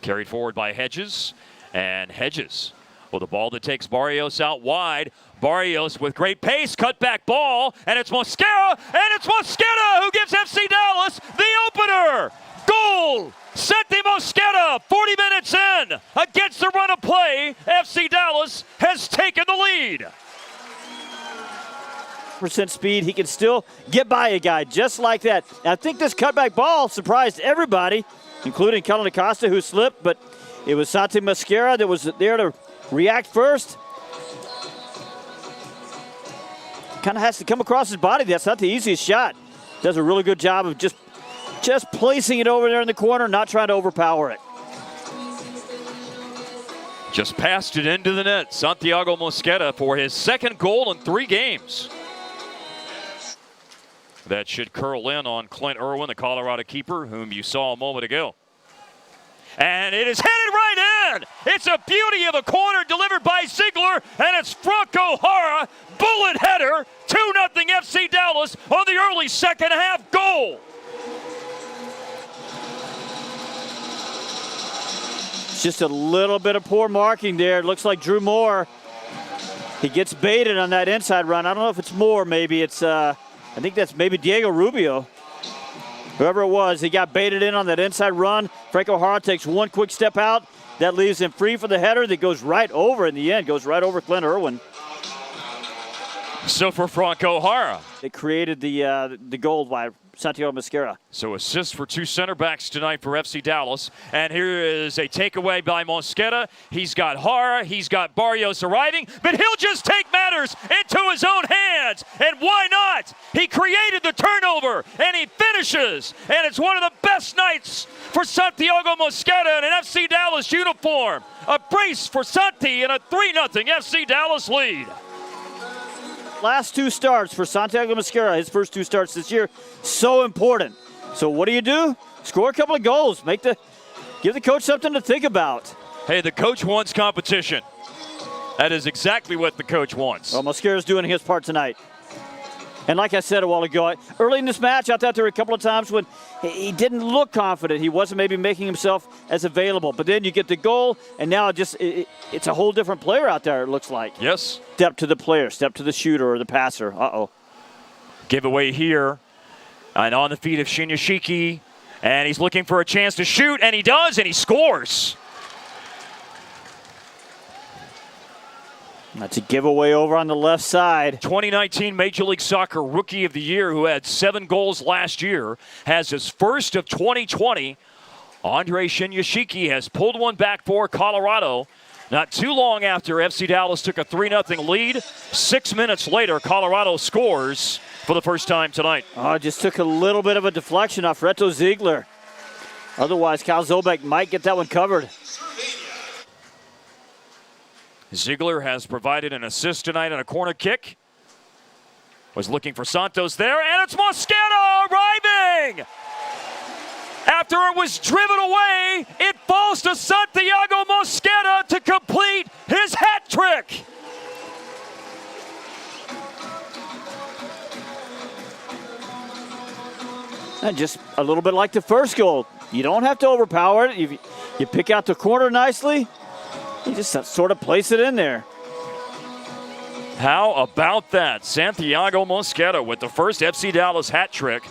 Carried forward by Hedges, and Hedges with a ball that takes Barrios out wide. Barrios with great pace, cutback ball, and it's Mosquera, and it's Mosquera who gives FC Dallas the opener. Goal! Santi Mosquera, 40 minutes in, against the run of play. FC Dallas has taken the lead. % speed, he can still get by a guy just like that. I think this cutback ball surprised everybody, including Kellen Acosta, who slipped, but it was Santi Mosquera that was there to react first. Kind of has to come across his body. That's not the easiest shot. Does a really good job of just placing it over there in the corner, not trying to overpower it. Just passed it into the net. Santiago Mosquera for his second goal in 3 games. That should curl in on Clint Irwin, the Colorado keeper, whom you saw a moment ago. And it is headed right in. It's a beauty of a corner delivered by Ziegler, and it's Franco Jara, bullet header, 2-0 FC Dallas on the early second half goal. Just a little bit of poor marking there. It looks like Drew Moore, he gets baited on that inside run. I don't know if it's Moore, maybe it's, I think that's maybe Diego Rubio. Whoever it was, he got baited in on that inside run. Franco Jara takes one quick step out. That leaves him free for the header that goes right over in the end, goes right over Clint Irwin. So for Franco Jara. It created the goal by Santiago Mosquera. So assists for 2 center backs tonight for FC Dallas. And here is a takeaway by Mosquera. He's got Jara, he's got Barrios arriving, but he'll just take matters into his own hands. And why not? He created the turnover, and he finishes. And it's one of the best nights for Santiago Mosquera in an FC Dallas uniform. A brace for Santi and a 3-0 FC Dallas lead. Last 2 starts for Santiago Mosquera, his first 2 starts this year, so important. So what do? Score a couple of goals. Give the coach something to think about. Hey, the coach wants competition. That is exactly what the coach wants. Well, Mosquera's doing his part tonight. And like I said a while ago, early in this match, I thought there were a couple of times when he didn't look confident. He wasn't maybe making himself as available. But then you get the goal, and now it's a whole different player out there, it looks like. Yes. Step to the player, step to the shooter or the passer. Uh-oh. Giveaway here. And on the feet of Shinyashiki. And he's looking for a chance to shoot, and he does, and he scores. That's a giveaway over on the left side. 2019 Major League Soccer Rookie of the Year, who had 7 goals last year, has his first of 2020. Andre Shinyashiki has pulled one back for Colorado. Not too long after FC Dallas took a 3-0 lead. 6 minutes later, Colorado scores for the first time tonight. Oh, just took a little bit of a deflection off Reto Ziegler. Otherwise, Kyle Zobek might get that one covered. Ziegler has provided an assist tonight on a corner kick. Was looking for Santos there, and it's Mosquera arriving! After it was driven away, it falls to Santiago Mosquera to complete his hat trick. And just a little bit like the first goal. You don't have to overpower it. You pick out the corner nicely. You just sort of place it in there. How about that? Santiago Mosquera with the first FC Dallas hat trick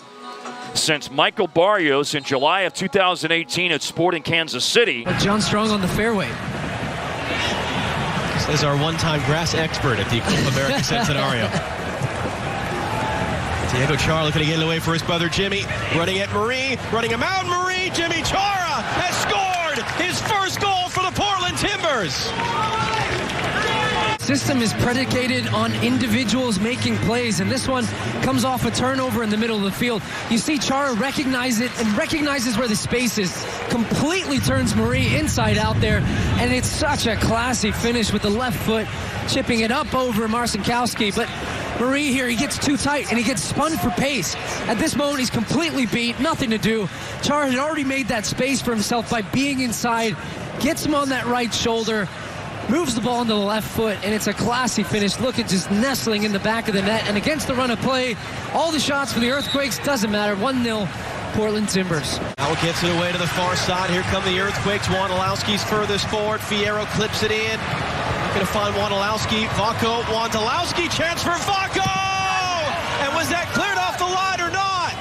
since Michael Barrios in July of 2018 at Sporting Kansas City. John Strong on the fairway. Says our one-time grass expert at the Copa America Centenario. Diego Chara looking to get it away for his brother Jimmy. Running at Marie, running him out. Marie, Jimmy Chara has scored his first goal for the Portland Timbers. System is predicated on individuals making plays, and this one comes off a turnover in the middle of the field. You see Chara recognize it and recognizes where the space is, completely turns Marie inside out there, and it's such a classy finish with the left foot, chipping it up over Marcinkowski. But Marie here, he gets too tight and he gets spun for pace. At this moment, he's completely beat, nothing to do. Chara had already made that space for himself by being inside, gets him on that right shoulder, moves the ball into the left foot, and it's a classy finish. Look at just nestling in the back of the net. And against the run of play, all the shots for the Earthquakes, doesn't matter. 1-0 Portland Timbers. Now gets it away to the far side. Here come the Earthquakes. Wondolowski's furthest forward. Fierro clips it in. Not going to find Wondolowski. Vako, Wondolowski, chance for Vako! And was that cleared off the line or not?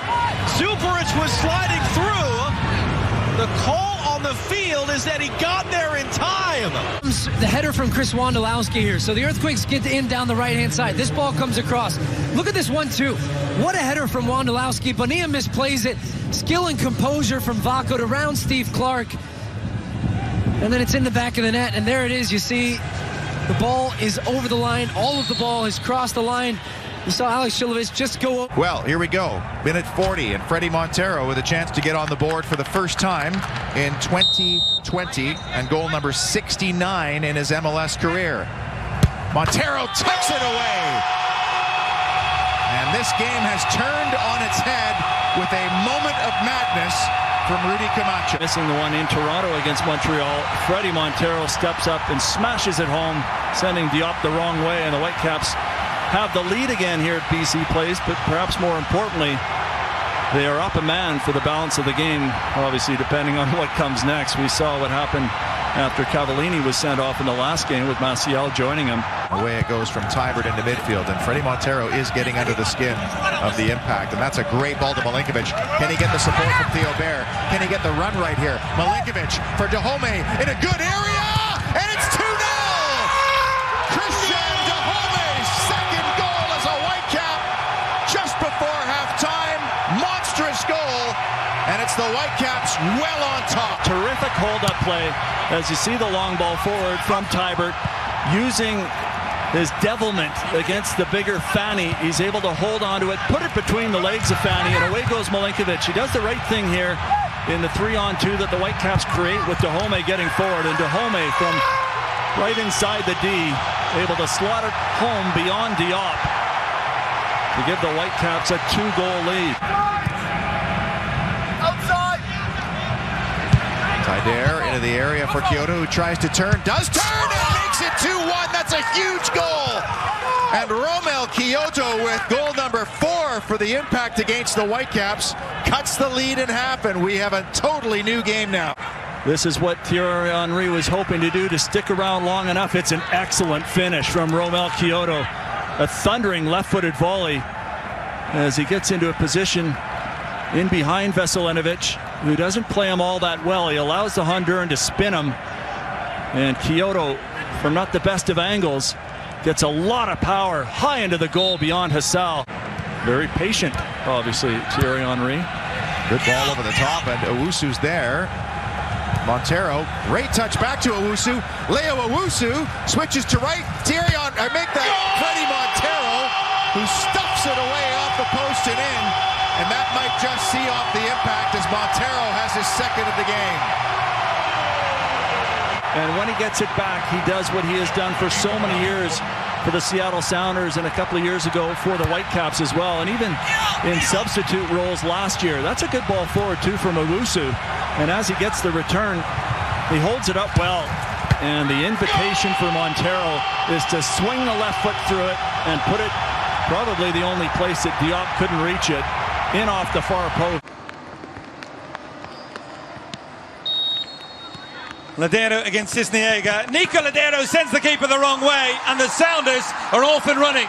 Zuperich was sliding through. The call on the field is that he got there in time. The header from Chris Wondolowski here. So the Earthquakes get in down the right-hand side. This ball comes across. Look at this 1-2. What a header from Wondolowski. Bonilla misplays it. Skill and composure from Vako to round Steve Clark. And then it's in the back of the net. And there it is. You see the ball is over the line. All of the ball has crossed the line. You saw Alex Shilovich just go up. Well, here we go. Minute 40, and Freddie Montero with a chance to get on the board for the first time in 2020, and goal number 69 in his MLS career. Montero tucks it away. And this game has turned on its head with a moment of madness from Rudy Camacho. Missing the one in Toronto against Montreal. Freddie Montero steps up and smashes it home, sending Diop the wrong way, and the Whitecaps have the lead again here at BC Place, but perhaps more importantly, they are up a man for the balance of the game, obviously depending on what comes next. We saw what happened after Cavallini was sent off in the last game with Maciel joining him. Away it goes from Tybert into midfield, and Freddie Montero is getting under the skin of the impact, and that's a great ball to Milinkovic. Can he get the support from Theo Bair? Can he get the run right here? Milinkovic for Dahome in a good area, and it's 2-0! Christian Dahome's second goal as a Whitecap just before halftime. Monstrous goal, and it's the Whitecaps well on top. Terrific hold-up play as you see the long ball forward from Tybert using his devilment against the bigger Fanny. He's able to hold on to it, put it between the legs of Fanny, and away goes Milinkovic. He does the right thing here in the 3-on-2 that the Whitecaps create with Dahome getting forward, and Dahome from right inside the D, able to slot it home beyond Diop to give the Whitecaps a 2-goal lead. Tyder into the area for Kyoto, who tries to turn, does turn, and makes it 2-1. That's a huge goal. And Romel Kyoto with goal number 4 for the Impact against the Whitecaps cuts the lead in half, and we have a totally new game now. This is what Thierry Henry was hoping to do, to stick around long enough. It's an excellent finish from Romel Kyoto. A thundering left-footed volley as he gets into a position in behind Veselinovic, who doesn't play him all that well. He allows the Honduran to spin him, and Kyoto, from not the best of angles, gets a lot of power high into the goal beyond Hassal. Very patient, obviously, Thierry Henry. Good ball over the top, and Owusu's there. Montero, great touch back to Owusu. Leo Owusu switches to right. Thierry Henry, make that Freddie Montero, who stuffs it away off the post and in. And that might just see off the impact as Montero has his second of the game. And when he gets it back, he does what he has done for so many years for the Seattle Sounders, and a couple of years ago for the Whitecaps as well, and even in substitute roles last year. That's a good ball forward too from Owusu, and as he gets the return, he holds it up well, and the invitation for Montero is to swing the left foot through it and put it probably the only place that Diop couldn't reach it, in off the far post. Ladero against Cisniega. Nico Ladero sends the keeper the wrong way, and the Sounders are off and running.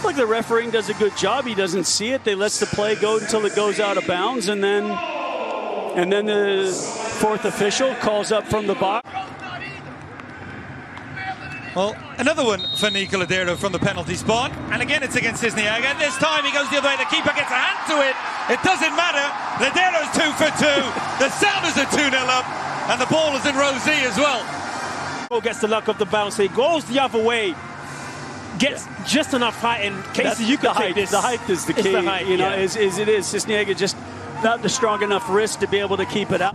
Look, the refereeing does a good job. He doesn't see it. They let the play go until it goes out of bounds, and then the fourth official calls up from the box. Well, another one for Nico Ladero from the penalty spot, and again it's against Cisniega. This time he goes the other way. The keeper gets a hand to it. It doesn't matter. Ladero's 2 for 2. The Sounders are 2-0 up, and the ball is in row Z as well. Gets the luck of the bounce. He goes the other way. Gets just enough height, and Casey, you can take this. The height is the key. It's the height, you know, is it is. Cisniega just not the strong enough wrist to be able to keep it out.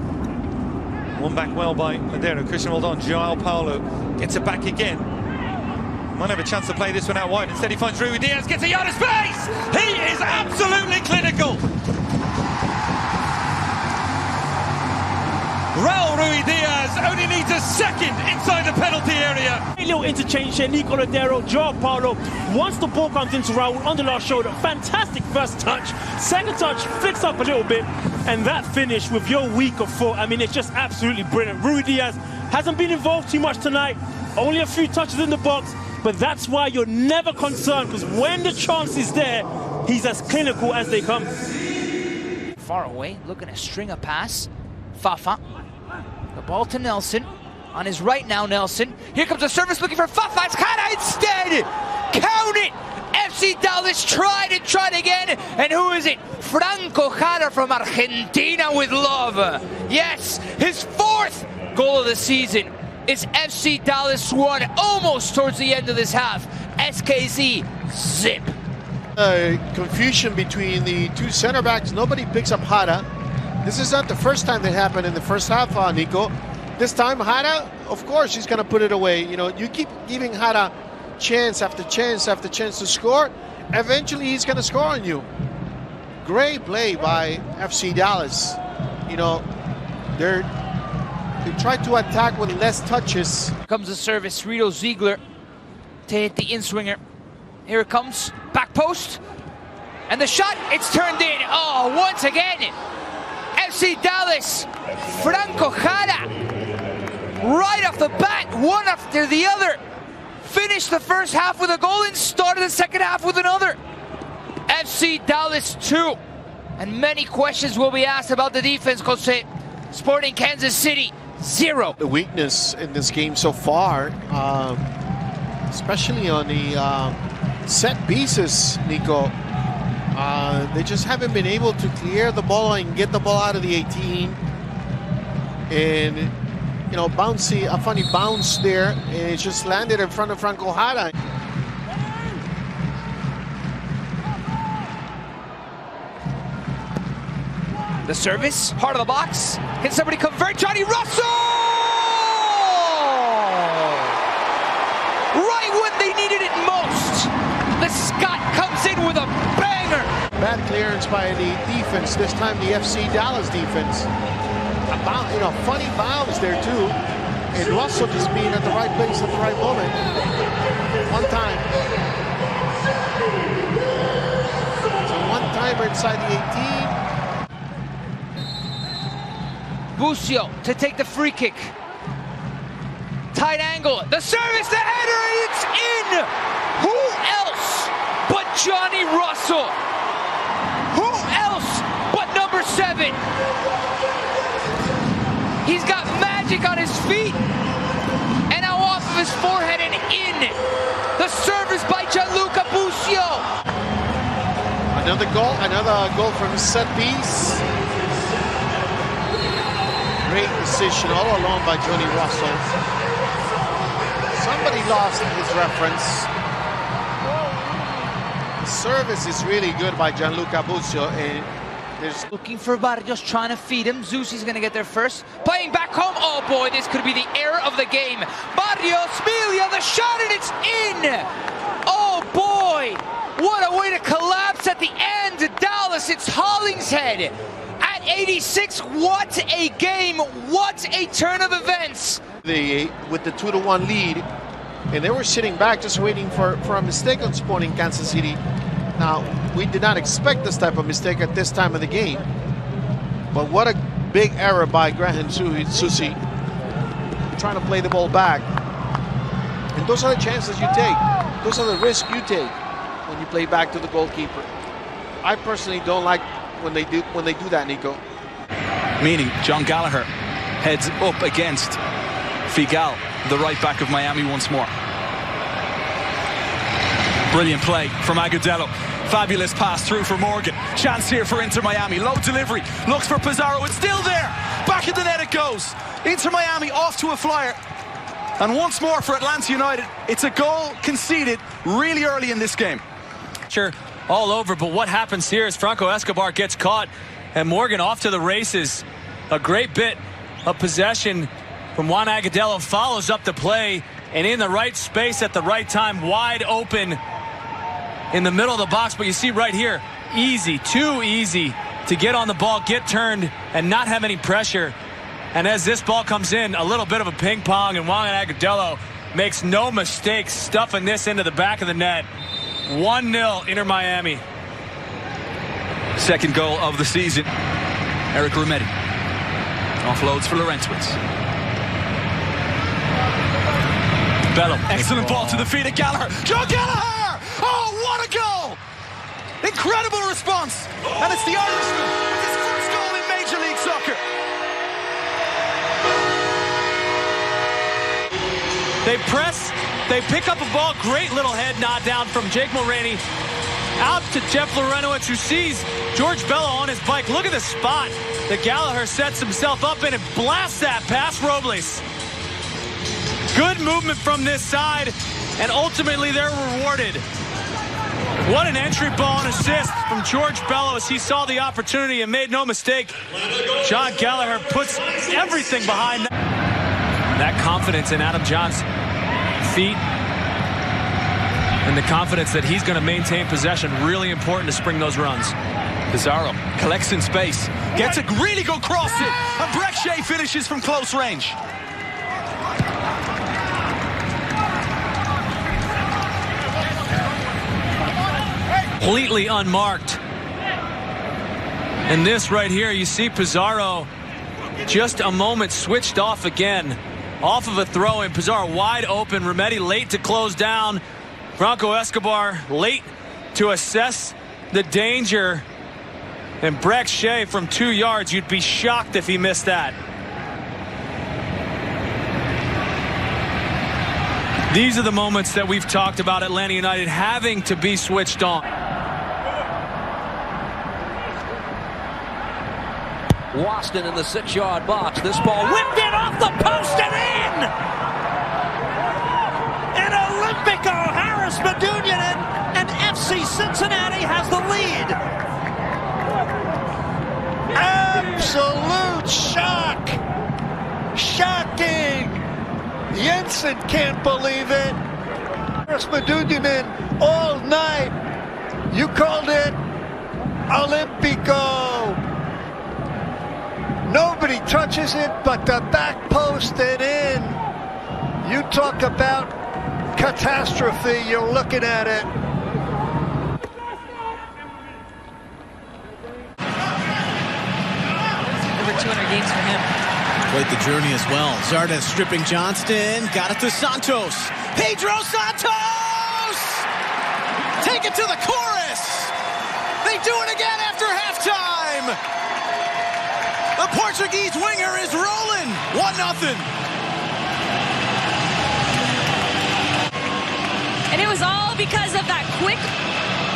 One back well by Ladero. Christian, well done. Joao Paulo gets it back again. Might have a chance to play this one out wide. Instead he finds Rui Diaz, gets a yard of space! He is absolutely clinical! Raul Rui Diaz only needs a second inside the penalty area. here. A little interchange here, Nico Ladero, Joao Paulo. Once the ball comes into Raul on the last shoulder, fantastic first touch. Second touch, flicks up a little bit. And that finish with your week of foot, I mean, it's just absolutely brilliant. Rui Diaz hasn't been involved too much tonight. Only a few touches in the box. But that's why you're never concerned, because when the chance is there, he's as clinical as they come. Far away, looking to string a pass. Fafa. The ball to Nelson. On his right now, Nelson. Here comes the service looking for Fafa. It's Jara instead. Count it. FC Dallas tried again. And who is it? Franco Jara from Argentina with love. Yes, his 4th goal of the season. It's FC Dallas 1, almost towards the end of this half. SKZ, zip. Confusion between the two center backs. Nobody picks up Jara. This is not the first time that happened in the first half, Nico. This time, Jara, of course, he's going to put it away. You know, you keep giving Jara chance after chance after chance to score. Eventually, he's going to score on you. Great play by FC Dallas. You know, they tried to attack with less touches. Comes the service, Rito Ziegler to hit the in-swinger. Here it comes, back post. And the shot, it's turned in. Oh, once again, FC Dallas, Franco Jara, right off the bat, one after the other. Finished the first half with a goal and started the second half with another. FC Dallas 2. And many questions will be asked about the defense, Jose. Sporting Kansas City, 0. The weakness in this game so far, especially on the set pieces, Nico, they just haven't been able to clear the ball and get the ball out of the 18. And, you know, a funny bounce there, and it just landed in front of Franco Jara. The service, heart of the box. Can somebody convert? Johnny Russell! Right when they needed it most. The Scot comes in with a banger. Bad clearance by the defense, this time the FC Dallas defense. You know, funny bounce there too. And Russell just being at the right place at the right moment. One time. So one-timer inside the 18. Busio to take the free kick. Tight angle, the service, the header, it's in! Who else but Johnny Russell? Who else but number 7? He's got magic on his feet. And now off of his forehead and in. The service by Gianluca Busio. Another goal from set piece. Great decision all along by Johnny Russell. Somebody lost his reference. The service is really good by Gianluca Busio, and there's looking for Barrios, trying to feed him. Zusi's gonna get there first. Playing back home. Oh boy, this could be the error of the game. Barrios, Milia, the shot, and it's in! Oh boy! What a way to collapse at the end. Dallas, it's Hollingshead. 86, what a game, what a turn of events. With the 2-1 lead, and they were sitting back just waiting for a mistake on Sporting Kansas City. Now, we did not expect this type of mistake at this time of the game, but what a big error by Graham Susi, trying to play the ball back. And those are the chances you take. Those are the risks you take when you play back to the goalkeeper. I personally don't like when they do that, Nico. Meaning John Gallagher heads up against Figal, the right back of Miami once more. Brilliant play from Agudelo. Fabulous pass through for Morgan. Chance here for Inter Miami. Low delivery. Looks for Pizarro. It's still there. Back of the net it goes. Inter Miami off to a flyer. And once more for Atlanta United, it's a goal conceded really early in this game. Sure. All over, but what happens here is Franco Escobar gets caught and Morgan off to the races. A great bit of possession from Juan Agudelo, follows up the play and in the right space at the right time, wide open in the middle of the box. But you see right here, easy, too easy to get on the ball, get turned and not have any pressure. And as this ball comes in, a little bit of a ping pong, and Juan Agudelo makes no mistake stuffing this into the back of the net. 1-0 Inter Miami. Second goal of the season. Eric Rometty offloads for Laurentowicz. Bello, excellent ball to the feet of Gallagher. Joe Gallagher! Oh, what a goal! Incredible response. And it's the Irishman with his first goal in Major League Soccer. They press, they pick up a ball, great little head nod down from Jake Mulroney. Out to Jeff Laurentowicz, who sees George Bello on his bike. Look at the spot that Gallagher sets himself up in and blasts that past Robles. Good movement from this side, and ultimately they're rewarded. What an entry ball and assist from George Bello as he saw the opportunity and made no mistake. John Gallagher puts everything behind that confidence in Adam John's feet. And the confidence that he's going to maintain possession, really important to spring those runs. Pizarro collects in space, gets a really good cross it, and Breck Shea finishes from close range. Completely unmarked. And this right here, you see Pizarro just a moment switched off again. Off of a throw-in, Pizarro wide open, Rometty late to close down. Franco Escobar late to assess the danger. And Breck Shea from 2 yards, you'd be shocked if he missed that. These are the moments that we've talked about Atlanta United having to be switched on. Waston in the 6-yard box. This ball whipped in off the post and in! An Olympico, Harris Medunjanin, and FC Cincinnati has the lead. Absolute shock. Shocking. Jensen can't believe it. Harris Medunjanin all night. You called it Olympico. Nobody touches it but the back post and in. You talk about catastrophe, you're looking at it. Over 200 games for him. Quite the journey as well. Zardes stripping Johnston. Got it to Santos. Pedro Santos! Take it to the chorus! They do it again after halftime! The Portuguese winger is rolling. 1-0. And it was all because of that quick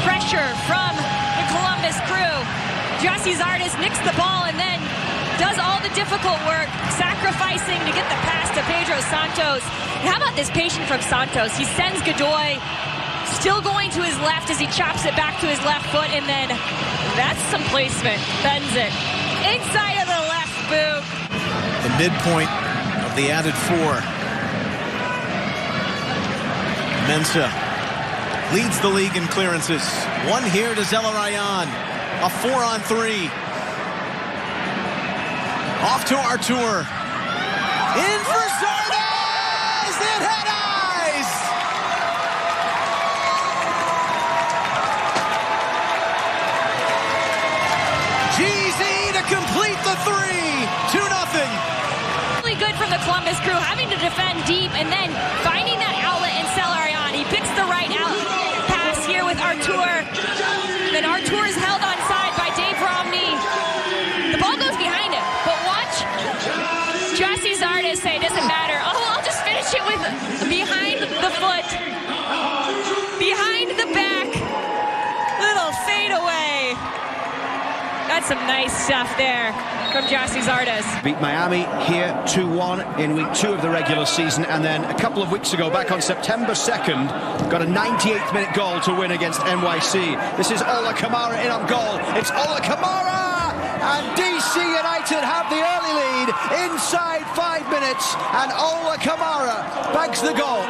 pressure from the Columbus crew. Jesse Zardes nicks the ball and then does all the difficult work, sacrificing to get the pass to Pedro Santos. And how about this patience from Santos? He sends Godoy still going to his left as he chops it back to his left foot, and then that's some placement. Bends it inside of the left boot. The midpoint of the added 4. Mensah leads the league in clearances. One here to Zelarayan. A 4-on-3. Off to Artur. In for Zardes! It had eyes! GZ to complete the 3. 2-0. Really good from the Columbus crew, having to defend deep and then finding that outlet in Zelarayan. He picks the right out pass here with Artur. Then Artur is held onside by Dave Romney. The ball goes behind him, but watch Jesse Zardes say it doesn't matter. Oh, I'll just finish it with behind the foot, behind the back, little fadeaway. That's some nice stuff there from Jesse Zardes. Beat Miami here 2-1 in week 2 of the regular season, and then a couple of weeks ago, back on September 2nd, got a 98th minute goal to win against NYC. This is Ola Kamara in on goal. It's Ola Kamara! And DC United have the early lead inside 5 minutes, and Ola Kamara bags the goal.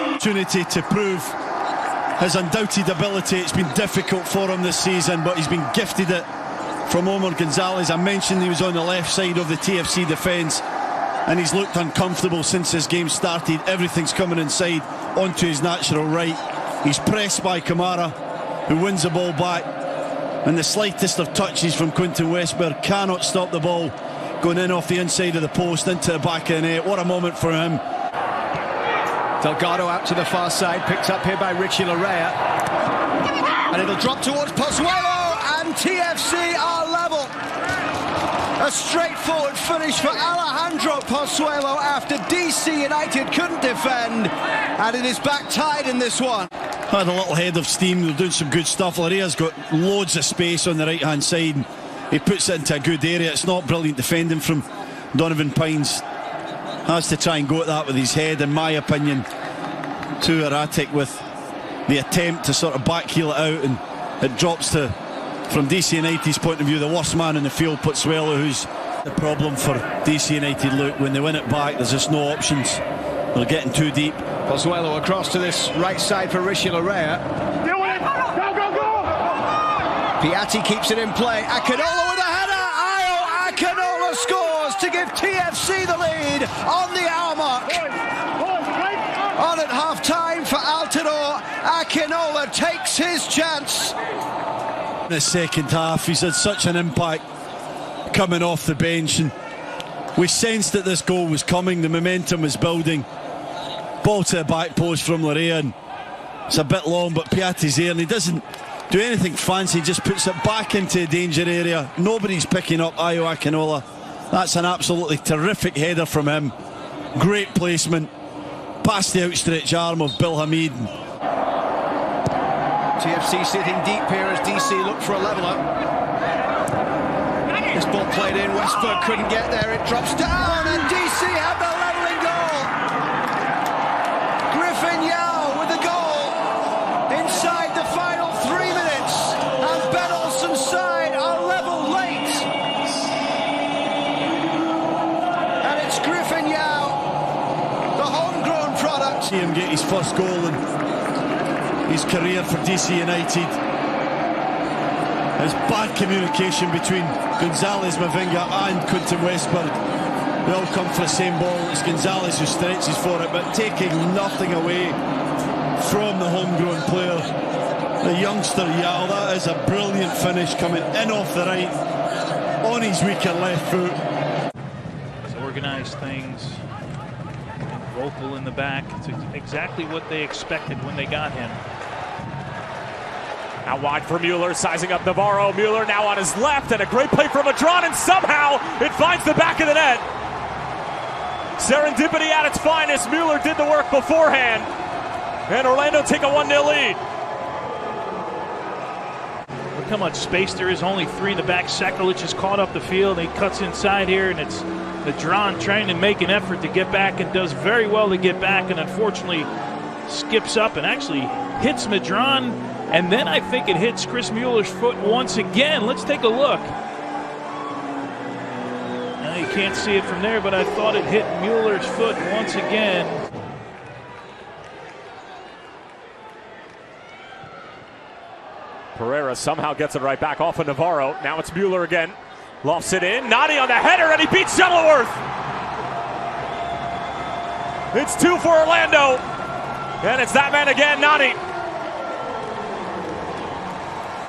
Opportunity to prove his undoubted ability. It's been difficult for him this season, but he's been gifted it from Omar Gonzalez. I mentioned he was on the left side of the TFC defence. and he's looked uncomfortable since this game started. Everything's coming inside onto his natural right. He's pressed by Kamara, who wins the ball back, and the slightest of touches from Quinton Westberg cannot stop the ball going in off the inside of the post into the back of the net. What a moment for him. Delgado out to the far side, picked up here by Richie Larea, and it'll drop towards Pozuelo, and TFC are level. A straightforward finish for Alejandro Pozuelo after DC United couldn't defend, and it is back tied in this one. Had a little head of steam. They're doing some good stuff. Larea's got loads of space on the right hand side, and he puts it into a good area. It's not brilliant defending from Donovan Pines. Has to try and go at that with his head, in my opinion. Too erratic with the attempt to sort of backheel it out, and it drops to, from DC United's point of view, the worst man in the field, Pozuelo, who's the problem for DC United. Look, when they win it back, there's just no options. They're getting too deep. Pozuelo across to this right side for Richie Larea. Piatti keeps it in play. Akinola with a header. Ayo Akinola scores to give TFC the lead on the hour mark. On at half-time for Altidore, Akinola takes his chance. In the second half, he's had such an impact coming off the bench, and we sensed that this goal was coming. The momentum was building. Ball to the back post from Larea, and it's a bit long, but Piatti's there, and he doesn't do anything fancy, just puts it back into the danger area. Nobody's picking up Ayo Akinola. That's an absolutely terrific header from him. Great placement past the outstretched arm of Bill Hamid. TFC sitting deep here as DC look for a leveller. This ball played in, Westberg couldn't get there, it drops down, and DC have the levelling goal. Griffin Yao with the goal inside the final 3 minutes, and Ben Olsen's side are level late. And it's Griffin Yao, the homegrown product. See him get his first goal in his career for DC United. There's bad communication between Gonzalez, Mavinga and Quinton Westberg. They all come for the same ball. It's Gonzalez who stretches for it, but taking nothing away from the homegrown player, the youngster Yao. That is a brilliant finish, coming in off the right on his weaker left foot. He's organized things, vocal in the back. It's exactly what they expected when they got him. Out wide for Mueller, sizing up Navarro. Mueller now on his left, and a great play from Madron, and somehow it finds the back of the net. Serendipity at its finest. Mueller did the work beforehand, and Orlando take a 1-0 lead. Look how much space there is, only 3 in the back. Sekulic is caught up the field, he cuts inside here, and it's Madron trying to make an effort to get back, and does very well to get back, and unfortunately skips up and actually hits Madron. And then I think it hits Chris Mueller's foot once again. Let's take a look. Now you can't see it from there, but I thought it hit Mueller's foot once again. Pereira somehow gets it right back off of Navarro. Now it's Mueller again. Lofts it in. Nani on the header, and he beats Shuttleworth. It's 2 for Orlando. And it's that man again, Nani.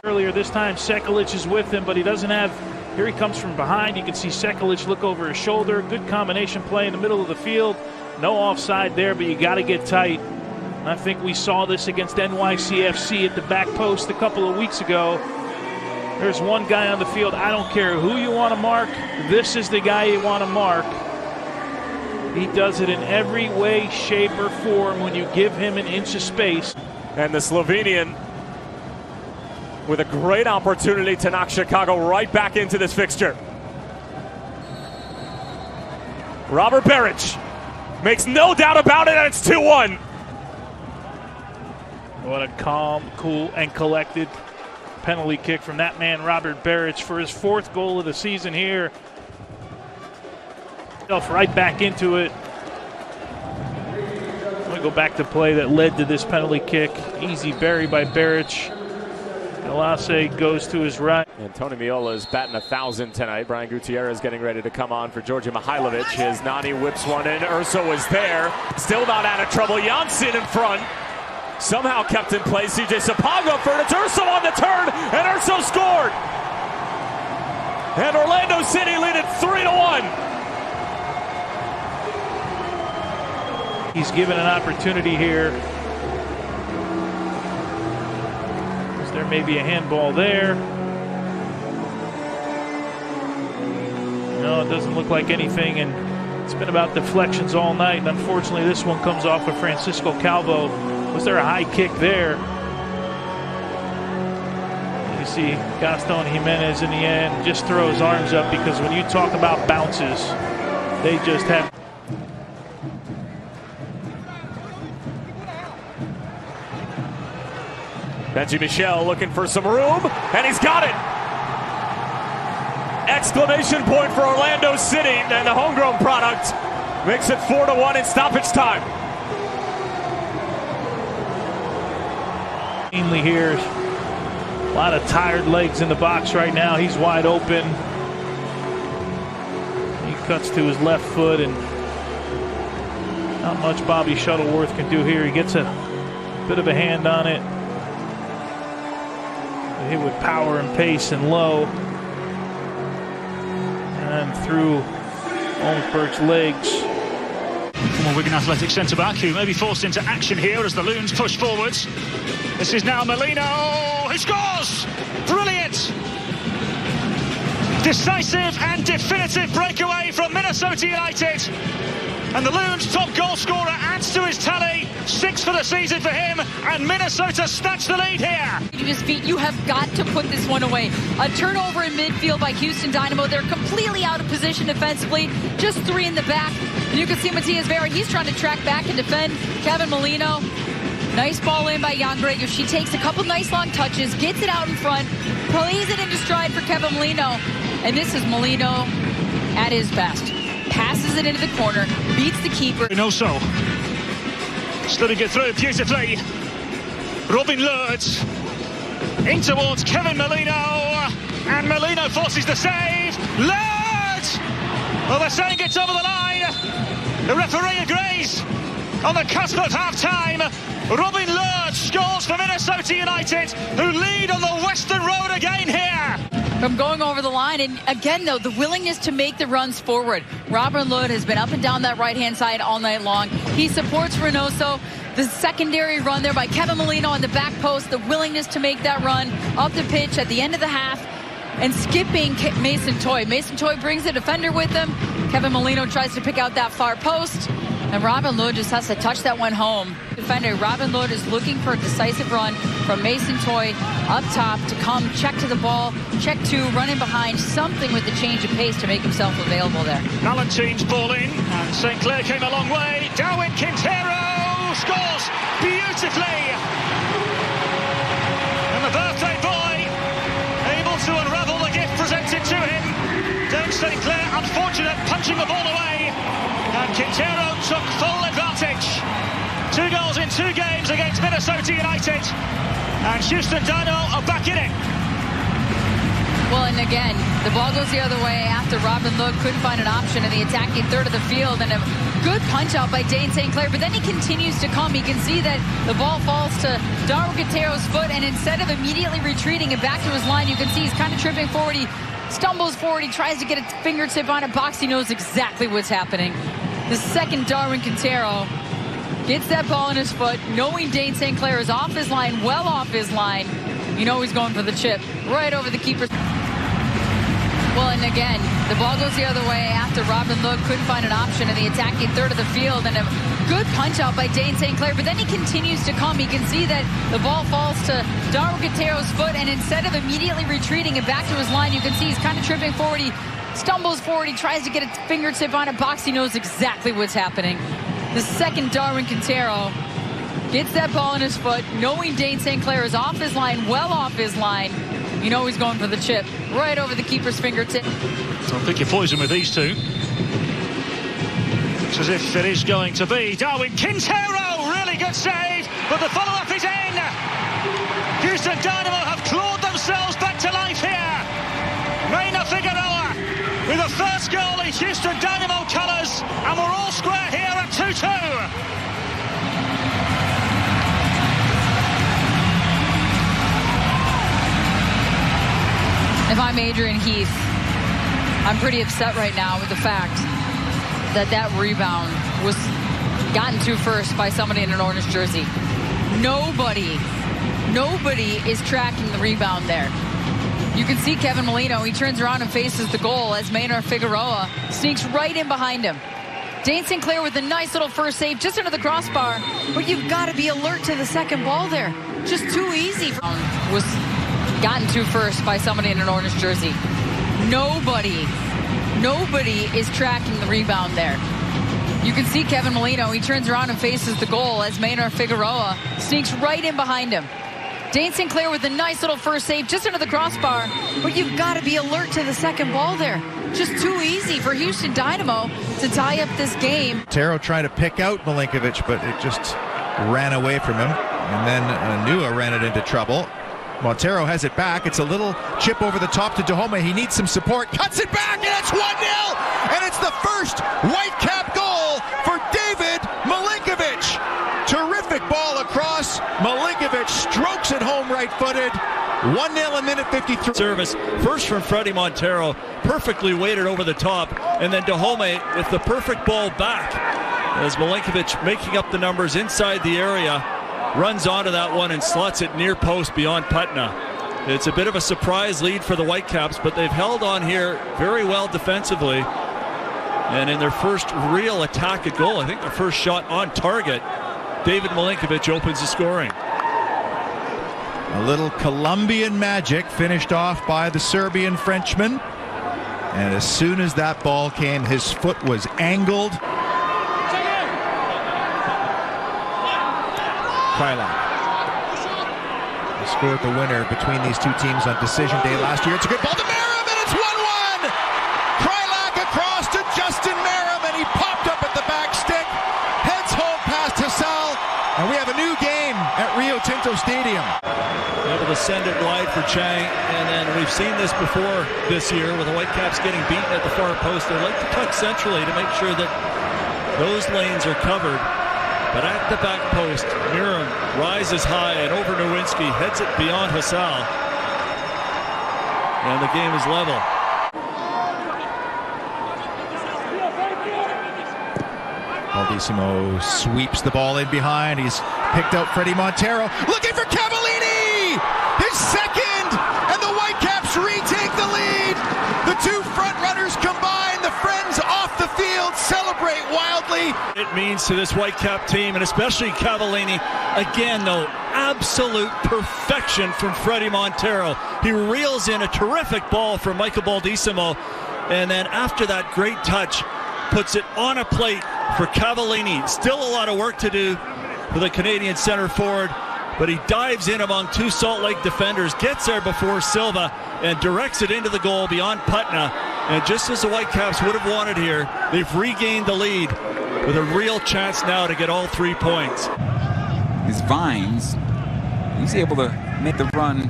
Earlier this time, Sekulic is with him, but he doesn't have, here he comes from behind. You can see Sekulic look over his shoulder. Good combination play in the middle of the field. No offside there, but you got to get tight. And I think we saw this against NYCFC at the back post a couple of weeks ago. There's one guy on the field. I don't care who you want to mark. This is the guy you want to mark. He does it in every way, shape, or form when you give him an inch of space. And the Slovenian with a great opportunity to knock Chicago right back into this fixture. Robert Beric makes no doubt about it, and it's 2-1. What a calm, cool, and collected penalty kick from that man, Robert Beric, for his 4th goal of the season here. Right back into it. I'm going to go back to play that led to this penalty kick. Easy bury by Beric. Golazos goes to his right. And Tony Miola's batting 1,000 tonight. Brian Gutierrez getting ready to come on for Georgi Mihailovic. As Nani whips one in. Urso is there. Still not out of trouble. Janssen in front. Somehow kept in place. CJ Sapago for it. It's Urso on the turn. And Urso scored. And Orlando City lead it 3-1. He's given an opportunity here. There may be a handball there. No, it doesn't look like anything, and it's been about deflections all night, and unfortunately this one comes off of Francisco Calvo. Was there a high kick there? You see Gaston Jimenez in the end just throw his arms up, because when you talk about bounces, they just have. Benji Michel looking for some room, and he's got it! Exclamation point for Orlando City, and the homegrown product makes it 4-1 in stoppage time. Mainly here, a lot of tired legs in the box right now. He's wide open. He cuts to his left foot, and not much Bobby Shuttleworth can do here. He gets a bit of a hand on it. Hit with power and pace and low. And through Olmsberg's legs. Former Wigan Athletic centre-back who may be forced into action here as the Loons push forwards. This is now Molino, who scores! Brilliant! Decisive and definitive breakaway from Minnesota United. And the Loons' top goal scorer adds to his tally. 6 for the season for him, and Minnesota snatch the lead here. His feet, you have got to put this one away. A turnover in midfield by Houston Dynamo. They're completely out of position defensively. Just 3 in the back. And you can see Matias Vera, he's trying to track back and defend Kevin Molino. Nice ball in by Jan Greger. She takes a couple nice long touches, gets it out in front, plays it into stride for Kevin Molino. And this is Molino at his best. Passes it into the corner, beats the keeper. Reynoso slitting it through beautifully. Robin Lourdes in towards Kevin Molino, and Molino forces the save. Lourdes! Well, they're saying it's over the line. The referee agrees. On the cusp of half-time, Robin Lourdes scores for Minnesota United, who lead on the Western Road again here. From going over the line, and again though, the willingness to make the runs forward. Robin Lourdes has been up and down that right-hand side all night long. He supports Reynoso. The secondary run there by Kevin Molino on the back post, the willingness to make that run up the pitch at the end of the half, and skipping Mason Toy. Mason Toy brings the defender with him. Kevin Molino tries to pick out that far post, and Robin Lourdes just has to touch that one home. Defender Robin Lourdes is looking for a decisive run from Mason Toy up top to come, check to the ball, check 2, running behind, something with the change of pace to make himself available there. Valentine's ball in, and St. Clair came a long way. Darwin Quintero scores beautifully. And the birthday boy able to unravel the gift presented to him. Dame St. Clair, unfortunate, punching the ball away. And Quintero took full advantage. 2 goals in 2 games against Minnesota United. And Houston Dynamo are back in it. Well, and again, the ball goes the other way after Robin Lourdes couldn't find an option in the attacking third of the field, and a good punch out by Dane St. Clair, but then he continues to come. He can see that the ball falls to Darwin Quintero's foot, and instead of immediately retreating and back to his line, you can see he's kind of tripping forward. He stumbles forward, he tries to get a fingertip on a box. He knows exactly what's happening. The second Darwin Quintero gets that ball in his foot, knowing Dane St. Clair is off his line, well off his line. You know he's going for the chip, right over the keeper's. Well, and again, the ball goes the other way after Robin Lourdes couldn't find an option in the attacking third of the field, and a good punch out by Dane St. Clair, but then he continues to come. He can see that the ball falls to Darwin Quintero's foot, and instead of immediately retreating and back to his line, you can see he's kind of tripping forward. He stumbles forward, he tries to get a fingertip on a box. He knows exactly what's happening. The second Darwin Quintero gets that ball in his foot, knowing Dane St. Clair is off his line, well off his line. You know he's going for the chip, right over the keeper's fingertip. So pick your poison with these two. Looks as if it is going to be Darwin Quintero. Really good save, but the follow-up is in. Houston Dynamo have clawed the to life here. Reina Figueroa with the first goal in Houston Dynamo colours, and we're all square here at 2-2. If I'm Adrian Heath, I'm pretty upset right now with the fact that that rebound was gotten to first by somebody in an orange jersey. Nobody is tracking the rebound there. You can see Kevin Molino. He turns around and faces the goal as Reina Figueroa sneaks right in behind him. Dane Sinclair with a nice little first save just under the crossbar, but you've got to be alert to the second ball there. Just too easy. Was gotten to first by somebody in an orange jersey. Nobody is tracking the rebound there. You can see Kevin Molino. He turns around and faces the goal as Reina Figueroa sneaks right in behind him. Dane Sinclair with a nice little first save just under the crossbar, but you've got to be alert to the second ball there. Just too easy for Houston Dynamo to tie up this game. Montero trying to pick out Milinkovic, but it just ran away from him. And then Nua ran it into trouble. Montero has it back. It's a little chip over the top to Dahome. He needs some support. Cuts it back, and it's 1-0! And it's the first Whitecap goal for David Milinkovic. Terrific ball across. Milinkovic strokes it home right-footed. 1-0 in minute 53. Service first from Freddie Montero, perfectly weighted over the top, and then Dahome with the perfect ball back as Milinkovic making up the numbers inside the area. Runs onto that one and slots it near post beyond Putna. It's a bit of a surprise lead for the Whitecaps, but they've held on here very well defensively. And in their first real attack at goal, I think their first shot on target, David Milinkovic opens the scoring. A little Colombian magic finished off by the Serbian Frenchman. And as soon as that ball came, his foot was angled. Krylak scored the winner between these two teams on decision day last year. It's a good ball to Merrim, and it's 1-1! Krylak across to Justin Merrim, and he popped up at the back stick, heads home past Hassal, and we have a new game at Rio Tinto Stadium. Able to send it wide for Chang, and then we've seen this before this year with the Whitecaps getting beaten at the far post. They like to tuck centrally to make sure that those lanes are covered. But at the back post, Merrim rises high and over Nowinski, heads it beyond Hassal. And the game is level. Baldissimo sweeps the ball in behind. He's picked out Freddie Montero. Looking for Cavallini! His second! And the Whitecaps retake the lead! The two front runners combine. The Friends off the field celebrate wildly. It means to this Whitecap team, and especially Cavallini. Again, though, absolute perfection from Freddie Montero. He reels in a terrific ball from Michael Baldissimo, and then after that great touch, puts it on a plate for Cavallini. Still a lot of work to do for the Canadian center forward, but he dives in among two Salt Lake defenders, gets there before Silva, and directs it into the goal beyond Putna. And just as the Whitecaps would have wanted here, they've regained the lead with a real chance now to get all 3 points. Is Vines. He's able to make the run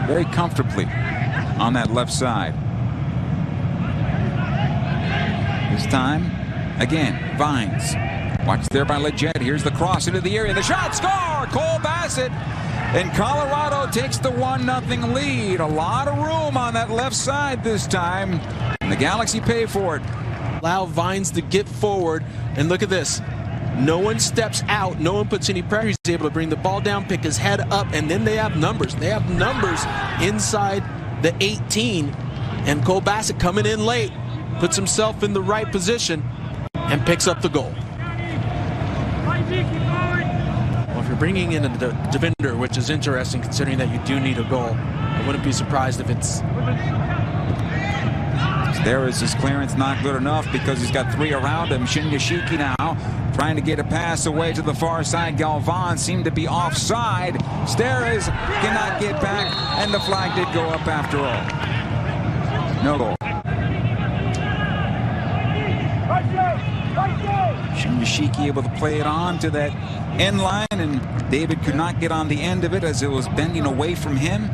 very comfortably on that left side. This time, again, Vines. Watched there by Leggett. Here's the cross into the area. The shot, score! Cole Bassett. And Colorado takes the 1-0 lead. A lot of room on that left side this time. And the Galaxy pay for it. Allow Vines to get forward. And look at this. No one steps out. No one puts any pressure. He's able to bring the ball down, pick his head up, and then they have numbers. They have numbers inside the 18. And Cole Bassett coming in late, puts himself in the right position, and picks up the goal. Well, if you're bringing in a defender, which is interesting considering that you do need a goal, I wouldn't be surprised if it's... There is his clearance not good enough because he's got 3 around him. Shinyashiki now trying to get a pass away to the far side. Galvan seemed to be offside. Steres cannot get back, and the flag did go up after all. No goal. Shinyashiki able to play it on to that end line, and David could not get on the end of it as it was bending away from him.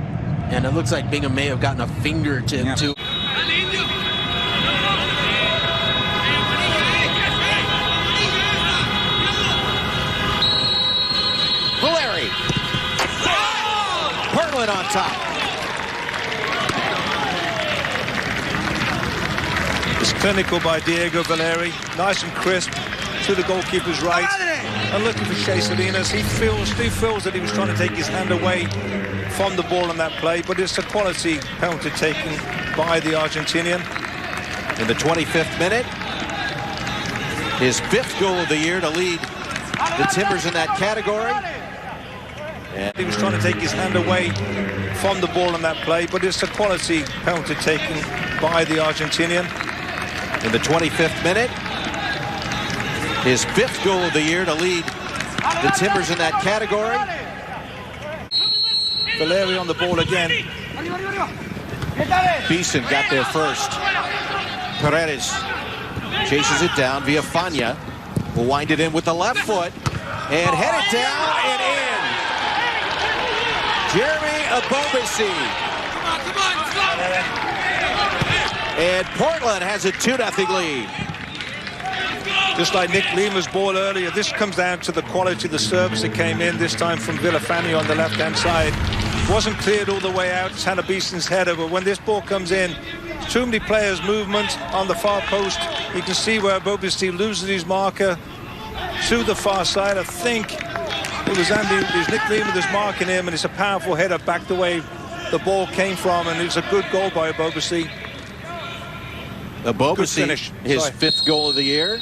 And it looks like Bingham may have gotten a fingertip to. Valeri. Portland on top. It's clinical by Diego Valeri. Nice and crisp to the goalkeeper's right. And looking for Shea Salinas. He feels that he was trying to take his hand away from the ball on that play, but it's a quality penalty taken by the Argentinian. In the 25th minute, his 5th goal of the year to lead the Timbers in that category. And he was trying to take his hand away from the ball on that play, but it's a quality penalty taken by the Argentinian. In the 25th minute, his 5th goal of the year to lead the Timbers in that category. Valeri on the ball again. Beeson got there first. Paredes chases it down. Villafana will wind it in with the left foot and head it down and in. Jeremy Abobasi. And Portland has a 2-0 lead. Just like Nick Lima's ball earlier, this comes down to the quality of the service that came in, this time from Villafana on the left-hand side. Wasn't cleared all the way out. It's Hannah Beeson's header, but when this ball comes in, too many players' movement on the far post. You can see where Abobasi loses his marker to the far side. I think it was Nick Lima that's marking him, and it's a powerful header back the way the ball came from, and it's a good goal by Abobasi. Abobasi, his 5th goal of the year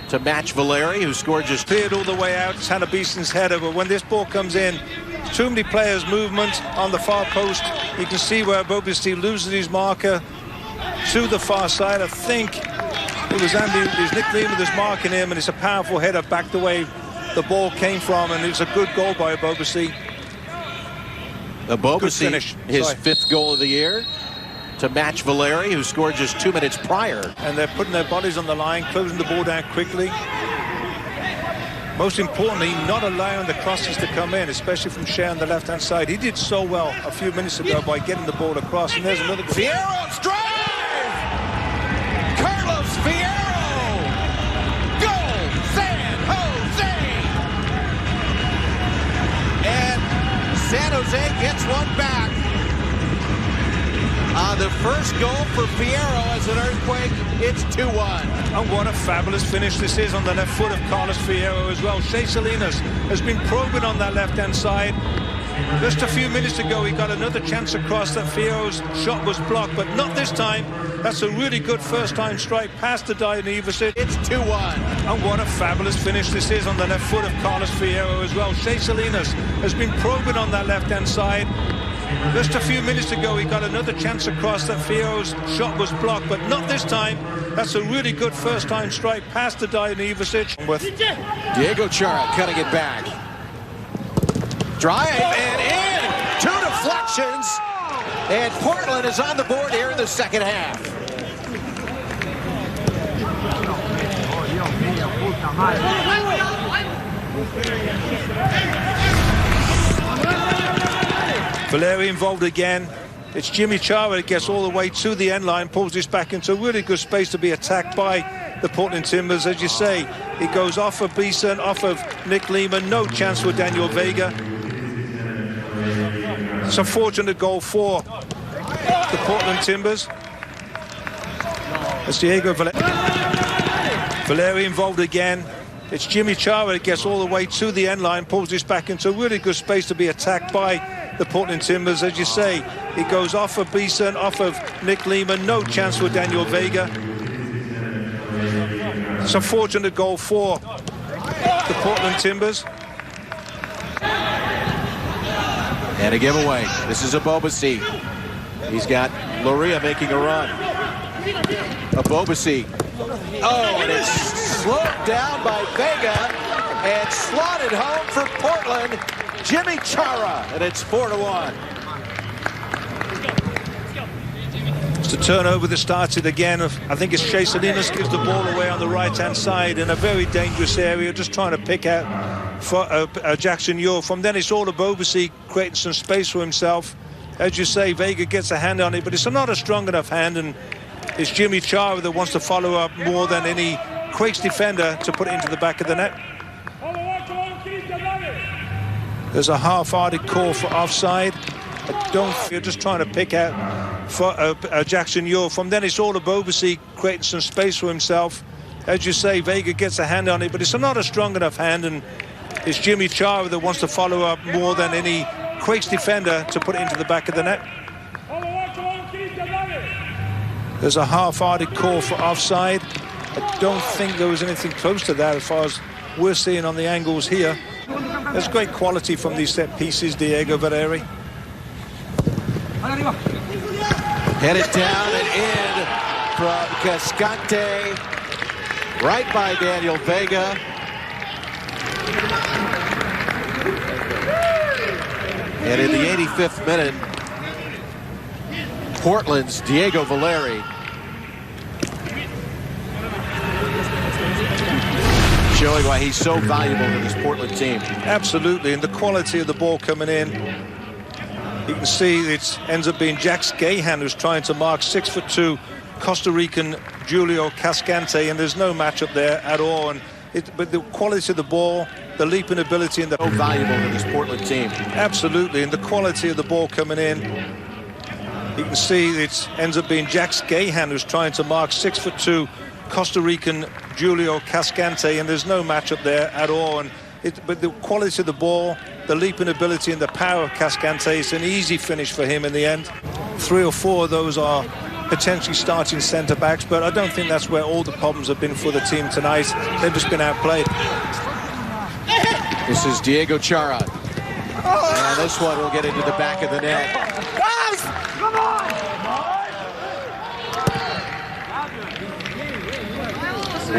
to match Valeri, who scored just cleared all the way out. It's Hannah Beeson's header, but when this ball comes in, too many players' movement on the far post. You can see where Abobasi loses his marker to the far side. I think it was Nick Lima that's marking him, and it's a powerful header back the way the ball came from, and it's a good goal by Abobasi. Abobasi, his 5th goal of the year to match Valeri, who scored just 2 minutes prior. And they're putting their bodies on the line, closing the ball down quickly. Most importantly, not allowing the crosses to come in, especially from Shea on the left-hand side. He did so well a few minutes ago by getting the ball across. And there's another goal. Fierro's drive! Carlos Fierro! Goal! San Jose! And San Jose gets one back. The first goal for Fierro as an earthquake, it's 2-1. And what a fabulous finish this is on the left foot of Carlos Fierro as well. Shea Salinas has been probing on that left-hand side. Just a few minutes ago, he got another chance across that Fierro's shot was blocked, but not this time. That's a really good first-time strike past the Dejan Ivasic. It's 2-1. And what a fabulous finish this is on the left foot of Carlos Fierro as well. Shea Salinas has been probing on that left-hand side. Just a few minutes ago, he got another chance across that Fierro's shot was blocked, but not this time. That's a really good first-time strike past the Dejan Ivasic. With Diego Chara cutting it back. Drive and in! 2 deflections! And Portland is on the board here in the second half. Valeri involved again. It's Jimmy Chara that gets all the way to the end line, pulls this back into a really good space to be attacked by the Portland Timbers. As you say, it goes off of Beeson, off of Nick Lima. No chance for Daniel Vega. It's a fortunate goal for the Portland Timbers. It's Diego Valeri involved again. It's Jimmy Chara that gets all the way to the end line, pulls this back into a really good space to be attacked by the Portland Timbers. As you say, it goes off of Beeson, off of Nick Lima. No chance for Daniel Vega. It's a fortunate goal for the Portland Timbers. And a giveaway. This is Abobasi. He's got Loria making a run. Abobasi. Oh, and it's slowed down by Vega and slotted home for Portland. Jimmy Chara, and it's 4-1. It's the turnover that started again. I think it's Shea Salinas gives the ball away on the right-hand side in a very dangerous area, just trying to pick out for Jackson Ure. From then it's all Abobasi creating some space for himself. As you say, Vega gets a hand on it, but it's not a strong enough hand, and it's Jimmy Chara that wants to follow up more than any Quakes defender to put it into the back of the net. There's a half-hearted call for offside. You're just trying to pick out for Jackson Ure. From then it's all of Bobasi creating some space for himself. As you say, Vega gets a hand on it, but it's not a strong enough hand, and it's Jimmy Chara that wants to follow up more than any Quakes defender to put it into the back of the net. There's a half-hearted call for offside. I don't think there was anything close to that as far as we're seeing on the angles here. There's great quality from these set pieces, Diego Valeri. Headed down and in from Cascante. Right by Daniel Vega. And in the 85th minute, Portland's Diego Valeri showing why he's so valuable to this Portland team. Absolutely, and the quality of the ball coming in. You can see it ends up being Jax Gahan who's trying to mark 6'2" Costa Rican Julio Cascante, and there's no matchup there at all. But the quality of the ball, the leaping ability, and the so valuable to this Portland team. Absolutely, and the quality of the ball coming in. You can see it ends up being Jax Gahan who's trying to mark 6'2" Costa Rican Julio Cascante, and there's no matchup there at all. But the quality of the ball, the leaping ability, and the power of Cascante, it's an easy finish for him in the end. 3 or 4 of those are potentially starting centre backs, but I don't think that's where all the problems have been for the team tonight. They've just been outplayed. This is Diego Chara. And this one will get into the back of the net. Come on!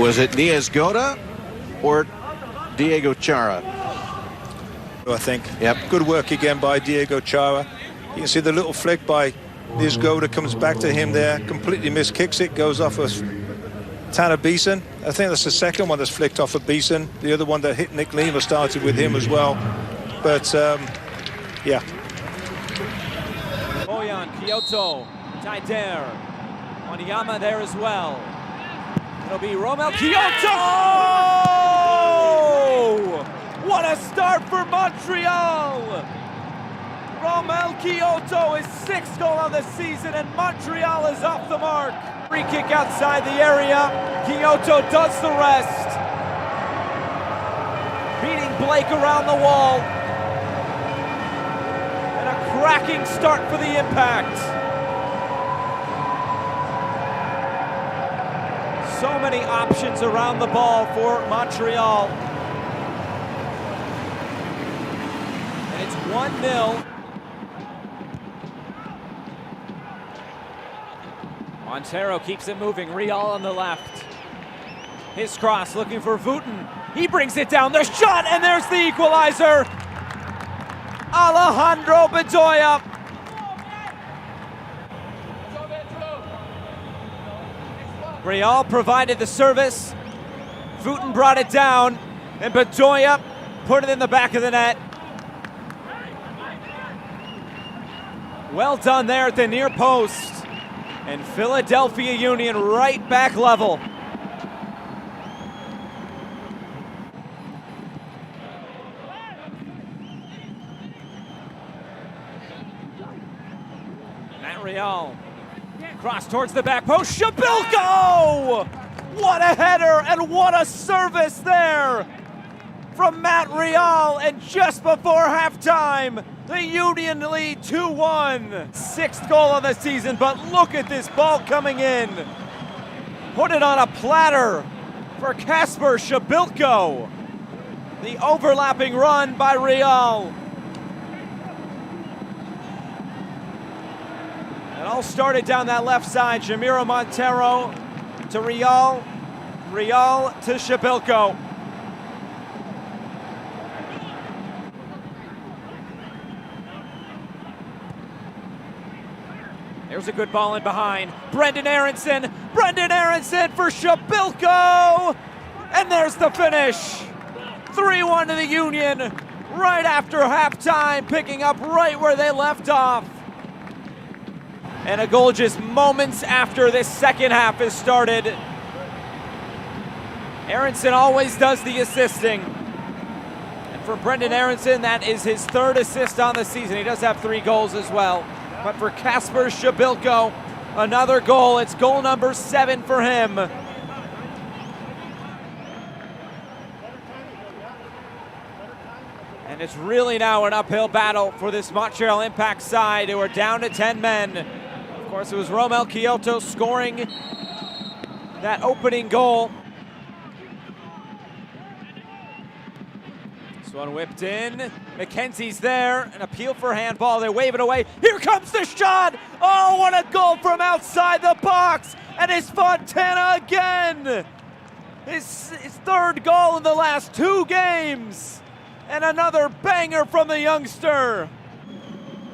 Was it Niezgoda or Diego Chara? I think. Yep. Good work again by Diego Chara. You can see the little flick by Niezgoda comes back to him there. Completely missed, kicks it, goes off of Tanner Beeson. I think that's the second one that's flicked off of Beeson. The other one that hit Nick Lima started with him as well. But, yeah. Boyan, Kyoto, Taider, Wanyama there as well. It'll be Romel Kyoto! What a start for Montreal! Romel Kyoto, his 6th goal on the season, and Montreal is off the mark. Free kick outside the area. Kyoto does the rest. Beating Blake around the wall. And a cracking start for the Impact. So many options around the ball for Montreal. And it's 1-0. Montero keeps it moving. Real on the left. His cross looking for Wooten. He brings it down. The shot, and there's the equalizer. Alejandro Bedoya. Real provided the service. Wooten brought it down, and Bedoya put it in the back of the net. Well done there at the near post. And Philadelphia Union right back level. Matt Real. Cross towards the back post. Shabilko! What a header and what a service there from Matt Real. And just before halftime, the Union lead 2-1. 6th goal of the season, but look at this ball coming in. Put it on a platter for Kasper Shabilko. The overlapping run by Real. It all started down that left side. Jamiro Montero to Real. Real to Shabilko. There's a good ball in behind. Brendan Aronson. Brendan Aronson for Shabilko. And there's the finish. 3-1 to the Union. Right after halftime, picking up right where they left off. And a goal just moments after this second half has started. Aronson always does the assisting. And for Brendan Aronson, that is his third assist on the season. He does have 3 goals as well. But for Kasper Shabilko, another goal. It's goal number 7 for him. And it's really now an uphill battle for this Montreal Impact side who are down to 10 men. Of course, it was Romel Kyoto scoring that opening goal. This one whipped in. McKenzie's there. An appeal for handball. They wave it away. Here comes the shot. Oh, what a goal from outside the box. And it's Fontana again. His third goal in the last 2 games. And another banger from the youngster.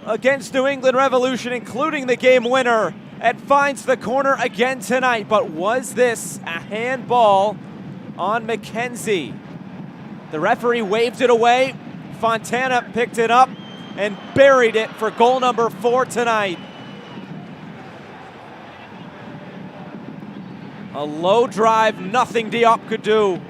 Against New England Revolution, including the game winner. It finds the corner again tonight. But was this a handball on McKenzie? The referee waved it away. Fontana picked it up and buried it for goal number 4 tonight. A low drive, nothing Diop could do.